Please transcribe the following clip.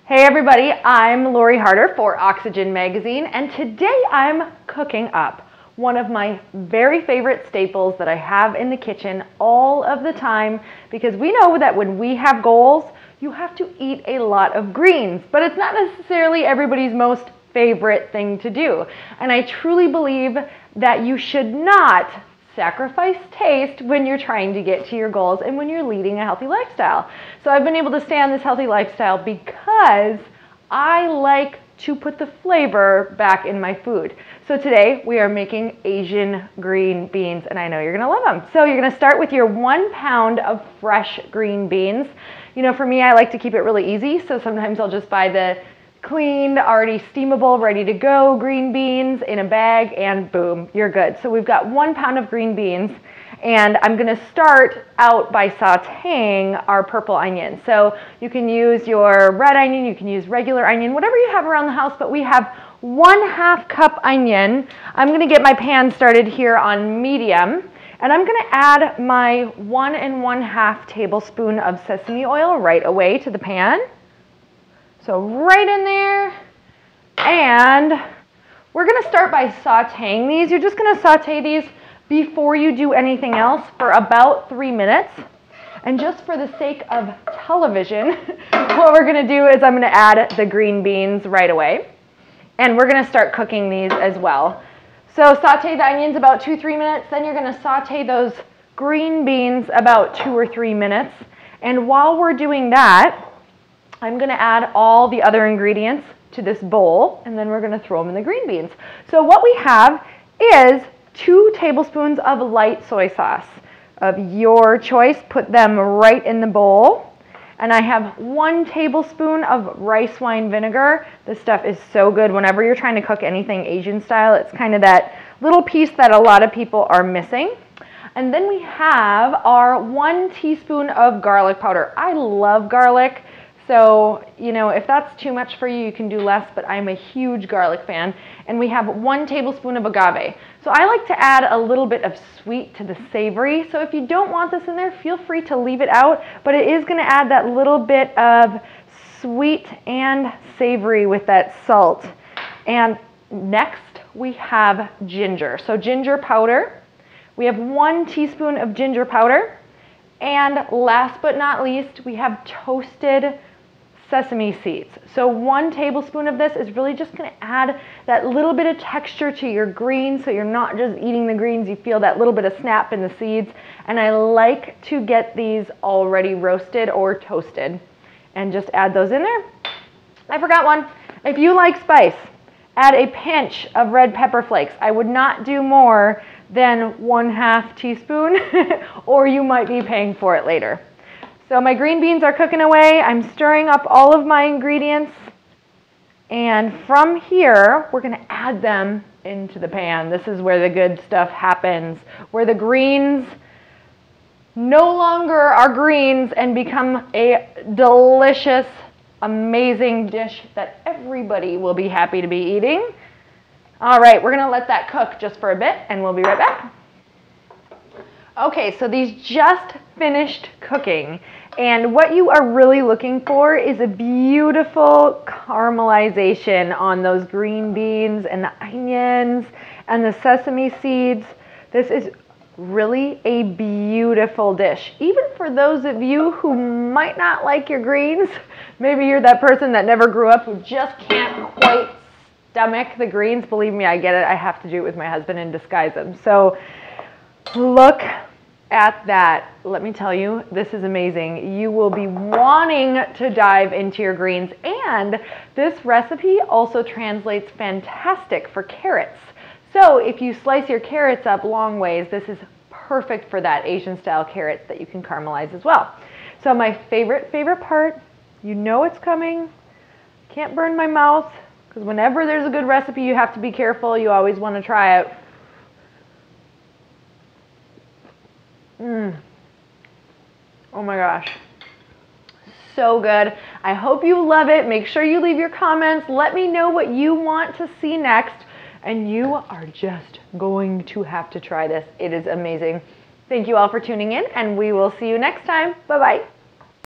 Hey everybody, I'm Lori Harder for Oxygen Magazine, and today I'm cooking up one of my very favorite staples that I have in the kitchen all of the time, because we know that when we have goals, you have to eat a lot of greens, but it's not necessarily everybody's most favorite thing to do. And I truly believe that you should not sacrifice taste when you're trying to get to your goals and when you're leading a healthy lifestyle. So I've been able to stay on this healthy lifestyle because I like to put the flavor back in my food. So today we are making Asian green beans, and I know you're gonna love them. So you're gonna start with your 1 pound of fresh green beans. You know, for me, I like to keep it really easy, so sometimes I'll just buy the cleaned, already steamable, ready to go green beans in a bag, and boom, you're good. So we've got 1 pound of green beans, and I'm gonna start out by sauteing our purple onion. So you can use your red onion, you can use regular onion, whatever you have around the house, but we have 1/2 cup onion. I'm gonna get my pan started here on medium, and I'm gonna add my 1 1/2 tablespoon of sesame oil right away to the pan. So right in there, and we're gonna start by sauteing these. You're just gonna saute these before you do anything else for about 3 minutes. And just for the sake of television, what we're gonna do is I'm gonna add the green beans right away. And we're gonna start cooking these as well. So saute the onions about 2-3 minutes, then you're gonna saute those green beans about 2 or 3 minutes. And while we're doing that, I'm gonna add all the other ingredients to this bowl, and then we're gonna throw them in the green beans. So what we have is 2 tablespoons of light soy sauce of your choice. Put them right in the bowl. And I have 1 tablespoon of rice wine vinegar. This stuff is so good whenever you're trying to cook anything Asian style. It's kind of that little piece that a lot of people are missing. And then we have our 1 teaspoon of garlic powder. I love garlic. So, you know, if that's too much for you, you can do less, but I'm a huge garlic fan. And we have 1 tablespoon of agave. So I like to add a little bit of sweet to the savory. So if you don't want this in there, feel free to leave it out, but it is gonna add that little bit of sweet and savory with that salt. And next we have ginger. So ginger powder. We have 1 teaspoon of ginger powder. And last but not least, we have toasted sesame seeds. So 1 tablespoon of this is really just gonna add that little bit of texture to your greens, so you're not just eating the greens, you feel that little bit of snap in the seeds. And I like to get these already roasted or toasted and just add those in there. I forgot one. If you like spice, add a pinch of red pepper flakes. I would not do more than 1/2 teaspoon or you might be paying for it later. So my green beans are cooking away. I'm stirring up all of my ingredients. And from here, we're gonna add them into the pan. This is where the good stuff happens, where the greens no longer are greens and become a delicious, amazing dish that everybody will be happy to be eating. All right, we're gonna let that cook just for a bit and we'll be right back. Okay, so these just finished cooking, and what you are really looking for is a beautiful caramelization on those green beans and the onions and the sesame seeds. This is really a beautiful dish. Even for those of you who might not like your greens, maybe you're that person that never grew up who just can't quite stomach the greens. Believe me, I get it. I have to do it with my husband and disguise them. So look at that. Let me tell you, this is amazing. You will be wanting to dive into your greens, and this recipe also translates fantastic for carrots. So if you slice your carrots up long ways, this is perfect for that Asian style carrots that you can caramelize as well. So my favorite part, you know it's coming. Can't burn my mouth, because whenever there's a good recipe, you have to be careful. You always want to try it. Oh my gosh, so good. I hope you love it. Make sure you leave your comments. Let me know what you want to see next, and you are just going to have to try this. It is amazing. Thank you all for tuning in, and we will see you next time. Bye-bye.